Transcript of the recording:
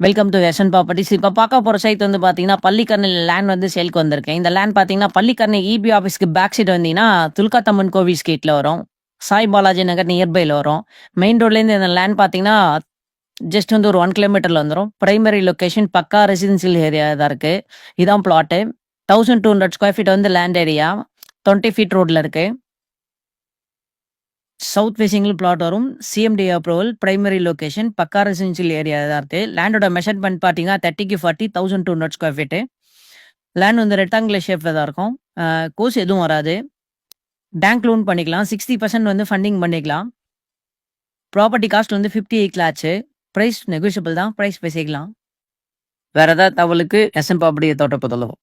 Welcome to SN properties. இப்போ பார்க்க போற சைட் வந்து பார்த்தீங்கன்னா, பள்ளிக்கரணையில லேண்ட் வந்து சேல்க்கு வந்திருக்கு. இந்த லேண்ட் பார்த்தீங்கன்னா, பள்ளிக்கரணை இபி ஆஃபீஸ்க்கு பேக் சைடு வந்தீங்கன்னா, துல்காத்தம்மன் கோவில் ஸ்ட்ரீட்ல வரும். சாய் பாலாஜி நகர் நியர்பைல வரும். மெயின் ரோட்லேருந்து இந்த லேண்ட் பார்த்தீங்கன்னா, ஜஸ்ட் வந்து ஒரு 1 கிலோமீட்டர்ல வந்துரும். பிரைமரி லொகேஷன் பக்கா ரெசிடென்ஷியல் ஏரியா தான் இருக்கு. இதான் பிளாட்டு. 1200 ஸ்கொயர் ஃபீட் வந்து லேண்ட் ஏரியா. 20 ஃபீட் ரோட்ல இருக்கு. சவுத் ஃபேசிங்ல பிளாட் வரும். சிஎம்டி அப்ரூவல், பிரைமரி லொகேஷன், பக்கா ரெசிடென்ஷியல் ஏரியா தான் இருக்கு. லேண்டோட மெஷர்மென்ட் பார்த்தீங்கன்னா 30க்கு 40 1200 ஸ்கொயர் ஃபீட்டு. லேண்ட் வந்து ரெக்டாங்குலர் ஷேப்ல தான் இருக்கும். கோர்ஸ் எதுவும் வராது. பேங்க் லோன் பண்ணிக்கலாம். 60% வந்து ஃபண்டிங் பண்ணிக்கலாம். ப்ராப்பர்ட்டி காஸ்ட் வந்து 58 லேக்ஸ். பிரைஸ் நெகோஷியபிள் தான். பிரைஸ் பேசிக்கலாம். வேற ஏதாவது தகவலுக்கு எஸ்எம் ப்ராப்பர்ட்டியை தொடர்பு கொள்ளவும்.